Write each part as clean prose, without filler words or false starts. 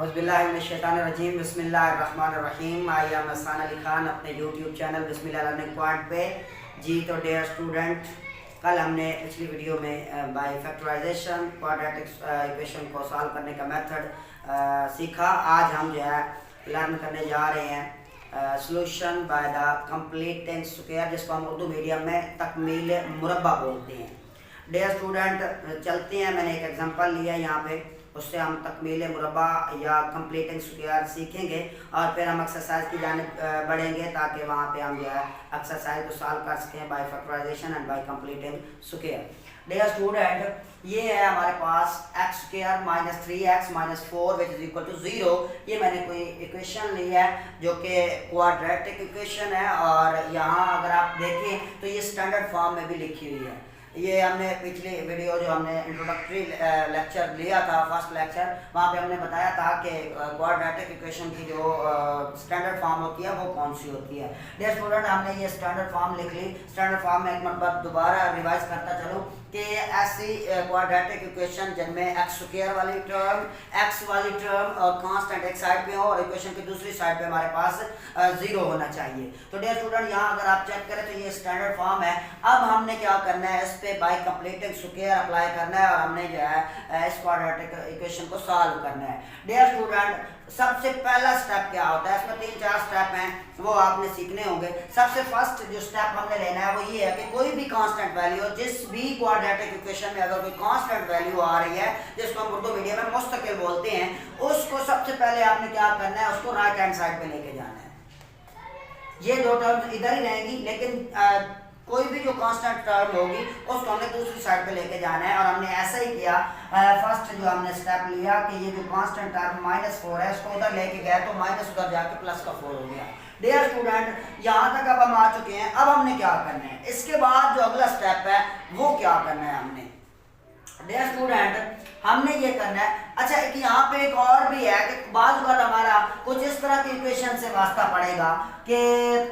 औज़ुबिल्लाहिमिनश्शैतानिर्रजीम बिस्मिल्लाहिर्रहमानिर्रहीम। I am Hasan Ali Khan अपने YouTube channel बिस्मिल्लाह learning point पे। जी तो डियर स्टूडेंट, कल हमने पिछली वीडियो में बाय फैक्टराइजेशन क्वाड्रेटिक इक्वेशन को सॉल्व करने का मेथड सीखा। आज हम जो है लर्न करने जा रहे हैं solution by the completing square, जिसको हम उर्दू मीडियम में तकमील मुरब्बा बोलते हैं। डियर स्टूडेंट, चलते हैं। मैंने एक एग्जांपल लिया है यहाँ पे, उससे हम तकमील मुरब्बा या कंप्लीटिंग स्क्वायर सीखेंगे और फिर हम एक्सरसाइज की जानिब बढ़ेंगे ताकि वहाँ पे हम जो है एक्सरसाइज को सॉल्व कर सकें by factorisation and by completing square. Dear student, ये है हमारे पास x square minus 3x minus 4 which is equal to 0। ये मैंने कोई इक्वेशन ली है जो कि क्वाड्रेटिक इक्वेशन है, और यहाँ अगर आप देखें तो ये स्टैंडर्ड फॉर्म में भी लिखी हुई है। ये हमने पिछली वीडियो जो हमने इंट्रोडक्टरी लेक्चर लिया था, फर्स्ट लेक्चर, वहाँ पे हमने बताया था कि क्वाड्रेटिक इक्वेशन की जो स्टैंडर्ड फॉर्म होती है वो कौन सी होती है। डियर स्टूडेंट, हमने ये स्टैंडर्ड फॉर्म लिख ली। स्टैंडर्ड फॉर्म में एक मतलब दोबारा रिवाइज करता चलूँ कि ऐसी क्वाड्रेटिक इक्वेशन जिनमें एक्स स्क्वायर वाली टर्म, एक्स वाली टर्म और कांस्टेंट एक साइड पे हो और इक्वेशन की दूसरी साइड पे हमारे पास 0 होना चाहिए। तो डियर स्टूडेंट, यहाँ अगर आप चेक करें तो ये स्टैंडर्ड फॉर्म है। अब हमने क्या करना है, इस पे बाय कंप्लीटिंग स्क्वायर अप्लाई करना है और हमने जो है इस क्वाड्रेटिक इक्वेशन को सॉल्व करना है। डियर स्टूडेंट, सबसे पहला स्टेप क्या होता है, इसमें 3-4 स्टेप हैं, वो आपने सीखने होंगे। सबसे फर्स्ट जो स्टेप हमने लेना है वो ये है कि कोई भी कांस्टेंट वैल्यू, जिस भी क्वाड्रेटिक इक्वेशन में अगर कोई कांस्टेंट वैल्यू आ रही है जिसको हम उर्दू मीडियम में मुस्तकिल बोलते हैं, उसको सबसे पहले आपने क्या करना है, उसको राइट हैंड साइड पे लेके जाना है। ये दो टर्म्स इधर ही रहेंगी, लेकिन कोई भी जो कांस्टेंट टर्म होगी उसको हमने दूसरी साइड पे लेके जाना है, और हमने ऐसा ही किया। फर्स्ट जो हमने स्टेप लिया कि ये जो कांस्टेंट टर्म -4 है उसको उधर लेके गए तो माइनस उधर जाके प्लस का 4 हो गया। डियर स्टूडेंट, यहाँ तक अब हम आ चुके हैं। अब हमने क्या करना है, इसके बाद जो अगला स्टेप है वो क्या करना है हमने। डियर स्टूडेंट, हमने ये करना है। अच्छा, एक यहाँ पे एक और भी है कि बात हमारा कुछ इस तरह की इक्वेशन से वास्ता पड़ेगा कि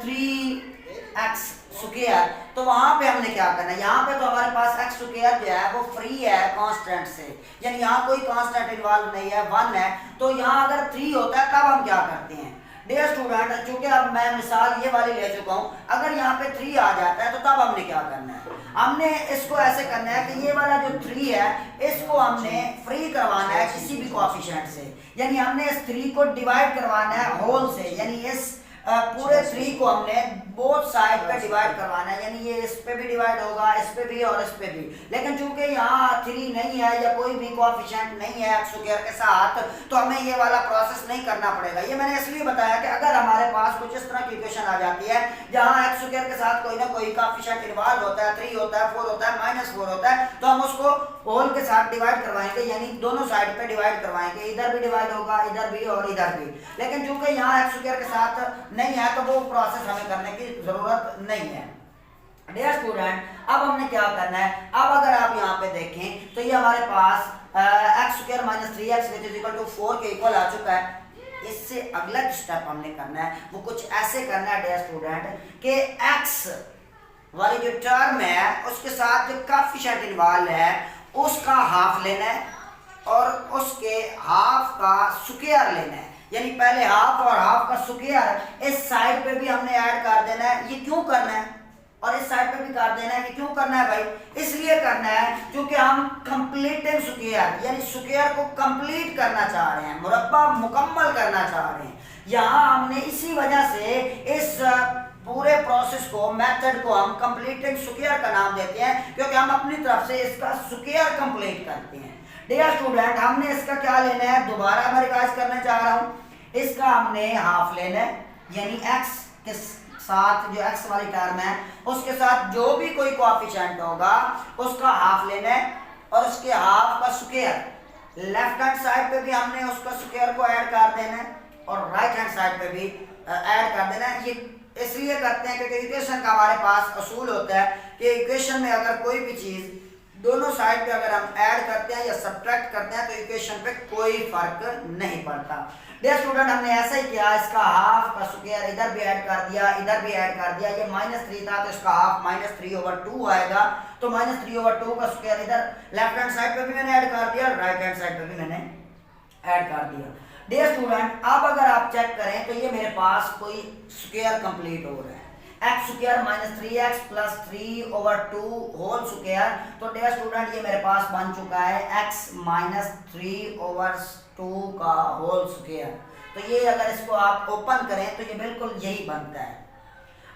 3x स्क्वायर, तो वहां पे हमने क्या करना है, यहाँ पे तो हमारे पास एक्स स्क्वायर जो है वो फ्री है कांस्टेंट से, यानी यहाँ कोई कांस्टेंट इन्वॉल्व नहीं है, 1 है। तो यहाँ अगर 3 होता है तब हम क्या करते हैं। डियर स्टूडेंट, चूंकि अब मैं मिसाल ये वाली ले चुका हूँ, अगर यहाँ पे 3 आ जाता है तो तब हमने क्या करना है, हमने इसको ऐसे करना है कि ये वाला जो 3 है इसको हमने फ्री करवाना है किसी भी कोएफिशिएंट से, यानी हमने इस 3 को डिवाइड करवाना है होल से, यानी इस पूरे 3 को हमने बोथ साइड पे डिवाइड करवाना है, यानी ये इस पे भी डिवाइड होगा, इस पे भी और इस पे भी। लेकिन चूंकि यहाँ 3 नहीं है या कोई भी कोएफिशिएंट नहीं है एक्स स्क्वायर के साथ, तो हमें ये वाला प्रोसेस नहीं करना पड़ेगा। ये मैंने इसलिए बताया कि अगर हमारे पास कुछ इस तरह की इक्वेशन आ जाती है जहाँ एक्स स्क्वायर के साथ कोई ना कोई कोएफिशिएंट इन्वॉल्व होता है, 3 होता है, 4 होता है, -4 होता है, तो हम उसको होल के साथ डिवाइड करवाएंगे, यानी दोनों साइड पे डिवाइड करवाएंगे, इधर भी डिवाइड होगा, इधर भी और इधर भी। लेकिन चूंकि यहाँ एक्स स्क्वायर के साथ नहीं है तो वो प्रोसेस हमें करने की जरूरत नहीं है। डियर स्टूडेंट, अब हमने क्या करना है, अब अगर आप यहाँ पे देखें तो ये हमारे पास x square minus 3x which is equal to 4 के इक्वल आ चुका है। इससे अगला जो स्टेप हमने करना है वो कुछ ऐसे करना है डियर स्टूडेंट कि x वाली जो टर्म है उसके साथ जो कोएफिशिएंट इन्वॉल्व है उसका हाफ लेना है और उसके हाफ का स्क्वायर लेना है, यानी पहले हाफ और हाफ का स्क्वायर इस साइड पे भी हमने ऐड कर देना है। ये क्यों करना है, और इस साइड पे भी कर देना है। ये क्यों करना है भाई, इसलिए करना है क्योंकि हम कंप्लीटिंग स्क्वायर यानी स्क्वायर को कंप्लीट करना चाह रहे हैं, मुरब्बा मुकम्मल करना चाह रहे हैं। यहाँ हमने इसी वजह से इस पूरे प्रोसेस को, मेथड को हम कंप्लीटिंग स्क्वायर का नाम देते हैं, क्योंकि हम अपनी तरफ से इसका स्क्वायर कंप्लीट करते हैं। डियर स्टूडेंट, हमने इसका क्या लेना है, दोबारा मैं रिवाइज करना चाह रहा हूं, इसका हमने हाफ लेना है, यानी x के साथ जो x वाली टर्म है उसके साथ जो भी कोई कोएफिशिएंट होगा उसका हाफ लेना है और उसके हाफ का स्क्वायर। लेफ्ट हैंड साइड पे भी हमने उसका स्क्वायर को ऐड कर देना है और राइट हैंड साइड पे भी ऐड कर देना है। ये इसलिए करते हैं क्योंकि इक्वेशन का हमारे पास असूल होता है कि इक्वेशन में अगर कोई भी चीज दोनों साइड पे अगर हम ऐड करते हैं या सब्ट्रैक्ट करते हैं तो इक्वेशन पे कोई फर्क नहीं पड़ता। डियर स्टूडेंट, हमने ऐसा ही किया, इसका हाफ का स्क्वायर इधर भी ऐड कर दिया, इधर भी ऐड कर दिया। ये -3 था तो इसका हाफ -3/2 आएगा, तो -3/2 का स्क्वायर इधर लेफ्ट हैंड साइड पे भी मैंने ऐड कर दिया, राइट हैंड साइड पे भी मैंने ऐड कर दिया। डियर स्टूडेंट अब अगर आप चेक करें तो ये मेरे पास कोई स्क्वायर कंप्लीट हो रहा है, X square minus 3x plus 3/2 whole square. तो डियर स्टूडेंट ये मेरे पास बन चुका है x माइनस 3/2 का होल स्क्वायर। तो ये अगर इसको आप ओपन करें तो ये बिल्कुल यही बनता है।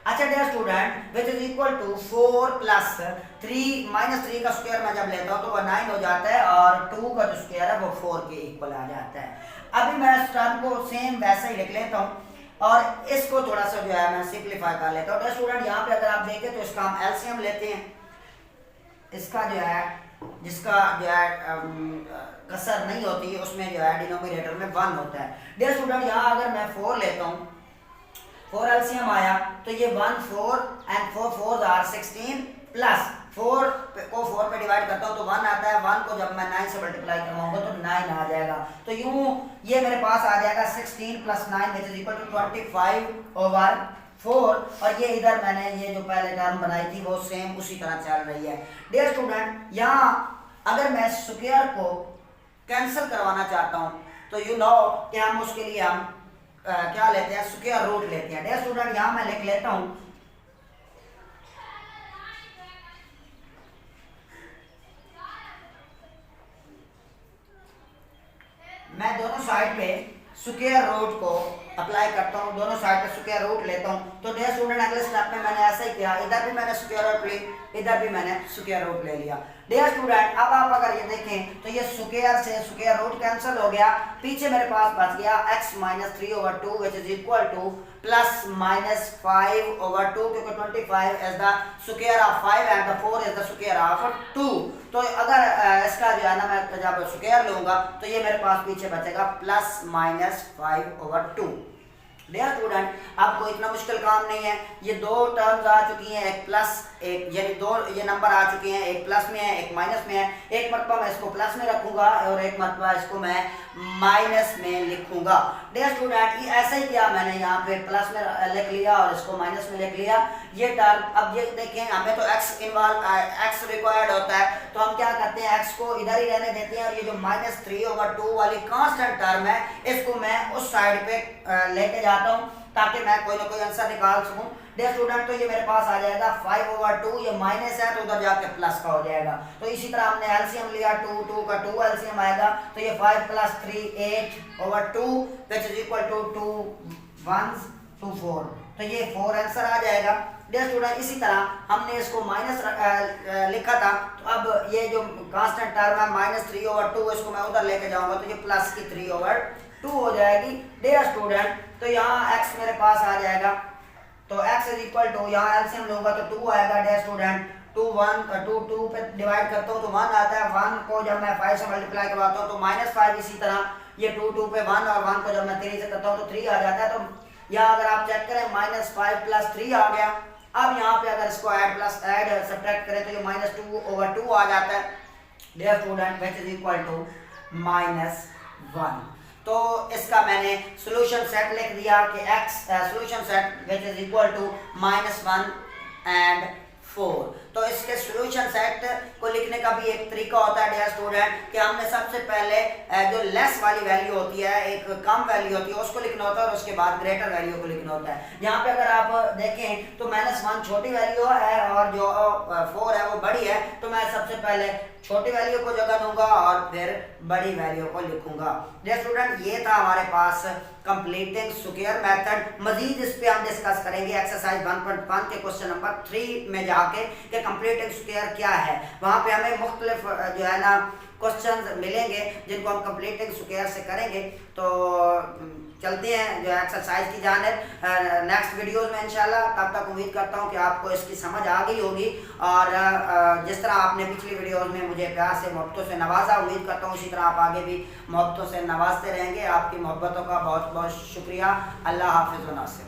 अच्छा dear student which is equal to 4 plus 3 minus 3 का स्क्वायर मैं जब लेता हूँ तो वह 9 हो जाता है और 2 का जो स्क्वायर है वो 4 के इक्वल आ जाता है। अभी मैं इस टर्म को सेम वैसा ही लिख लेता हूँ और इसको थोड़ा सा जो है मैं सिंप्लीफाई कर लेता हूँ। स्टूडेंट यहाँ पे अगर आप देखें तो इसका हम एलसीएम लेते हैं, इसका जो है जिसका जो है कसर नहीं होती उसमें जो है डिनोमिनेटर में 1 होता है। डियर स्टूडेंट यहाँ अगर मैं 4 लेता हूँ, 4 एलसीएम आया तो ये 1 4 एंड 4 4 आर 16 प्लस 4 को 4 पे डिवाइड करता हूँ तो 1 आता है, 1 को जब मैं 9 से मल्टीप्लाई करवाऊंगा तो 9 आ जाएगा। तो यूं ये मेरे पास आ जाएगा 16 plus 9 which is equal to 25/4 और ये इधर मैंने ये जो पहले टर्म बनाई थी वो सेम उसी तरह चल रही है। डियर स्टूडेंट यहाँ अगर मैं स्क्वायर को कैंसिल करवाना चाहता हूँ तो यू नो कि हम उसके लिए हम क्या लेते हैं, स्क्वायर रूट लेते हैं। डियर स्टूडेंट यहाँ मैं लिख लेता हूँ मैं दोनों साइड पे स्क्वायर रूट को अप्लाई करता हूँ, दोनों साइड पे स्क्वायर रूट लेता हूँ। तो डियर स्टूडेंट अगले स्टेप में मैंने ऐसा ही किया, इधर भी मैंने स्क्वायर रूट ली, इधर भी मैंने स्क्वायर रूट ले लिया। डियर स्टूडेंट अब आप अगर ये देखें तो ये स्क्वायर से स्क्वायर रूट कैंसिल हो गया, पीछे मेरे पास बच गया x minus 3/2 which is equal two plus minus 5/2 क्योंकि 25 is the square of 5 and the 4 is the square of 2। तो अगर इसका जो है ना मैं जब स्क्वायर लूंगा तो ये मेरे पास पीछे बचेगा प्लस माइनस 5/2। डियर स्टूडेंट अब कोई इतना मुश्किल काम नहीं है, ये दो टर्म्स आ चुकी हैं, एक प्लस एक यानी दो ये नंबर आ चुके हैं, एक प्लस में है एक माइनस में है। एक मरतबा मैं इसको प्लस में रखूंगा और एक मरतबा इसको मैं माइनस में लिखूंगा। डियर स्टूडेंट ये ऐसा ही किया मैंने, यहाँ पे प्लस में लिख लिया और इसको माइनस में लिख लिया ये टर्म। अब ये देखें हमें तो x इन्वॉल्व x रिक्वायर्ड होता है तो हम क्या करते हैं x को इधर ही रहने देते हैं और ये जो माइनस 3/2 वाली कांस्टेंट टर्म है इसको मैं उस साइड पे लेके जाता हूँ ताकि मैं कोई ना कोई आंसर निकाल सकूं। डियर स्टूडेंट तो ये मेरे पास आ जाएगा 5/2, ये माइनस है तो उधर जाके प्लस का हो जाएगा। तो इसी तरह हमने एलसीएम लिया 2 का 2 एलसीएम आएगा तो ये 5 plus 3 8/2 which is equal to 2 1s 2 4, तो ये 4 आंसर आ जाएगा। डियर स्टूडेंट इसी तरह हमने इसको माइनस लिखा था तो अब ये जो कांस्टेंट टर्म है माइनस 3/2 इसको मैं उधर लेके जाऊंगा तो ये प्लस की 3/2 हो जाएगी। डियर स्टूडेंट तो यहाँ x मेरे पास आ जाएगा तो x इज इक्वल टू यहाँ एलसीएम लूंगा तो 2 आएगा। डियर स्टूडेंट 2 पे डिवाइड करता हूँ तो 1 आता है, 1 को जब मैं 5 से मल्टीप्लाई करवाता हूँ तो -5, इसी तरह ये 2 पे 1 और 1 को जब मैं 3 से करता हूँ तो 3 आ जाता है। तो यहाँ अगर आप चेक करें -5 प्लस 3 आ गया। अब यहाँ पे अगर इसको ऐड सब्ट्रैक्ट करें तो ये -2/2 आ जाता है। Dear student which is equal to -1। तो इसका मैंने सॉल्यूशन सेट लिख दिया कि x solution set which is equal to -1 and 4। तो इसके सॉल्यूशन सेट को लिखने का भी एक तरीका होता है डियर स्टूडेंट कि हमने सबसे पहले जो लेस वाली वैल्यू होती है, एक कम वैल्यू होती है उसको लिखना होता है और उसके बाद ग्रेटर वैल्यू को लिखना होता है। यहाँ पे अगर आप देखें तो -1 छोटी वैल्यू है और जो 4 है वो बड़ी है, तो मैं सबसे पहले छोटी वैल्यू को जगह दूंगा और फिर बड़ी वैल्यू को लिखूंगा। डियर स्टूडेंट ये था हमारे पास कंप्लीटिंग स्क्वायर मेथड। मजीद इस पे हम डिस्कस करेंगे एक्सरसाइज 1.1 के क्वेश्चन नंबर 3 में जाके कि कंप्लीटिंग स्क्वायर क्या है। वहां पे हमें मुख्तलिफ जो है ना क्वेश्चंस मिलेंगे जिनको हम कंप्लीटिंग स्क्वायर से करेंगे। तो चलते हैं जो एक्सरसाइज की जानिब नेक्स्ट वीडियोस में इंशाल्लाह। तब तक उम्मीद करता हूं कि आपको इसकी समझ आ गई होगी और जिस तरह आपने पिछली वीडियोस में मुझे प्यार से मोहब्बतों से नवाजा, उम्मीद करता हूं उसी तरह आप आगे भी मोहब्बतों से नवाजते रहेंगे। आपकी मोहब्बतों का बहुत बहुत शुक्रिया। अल्लाह हाफिज़ व नासिर।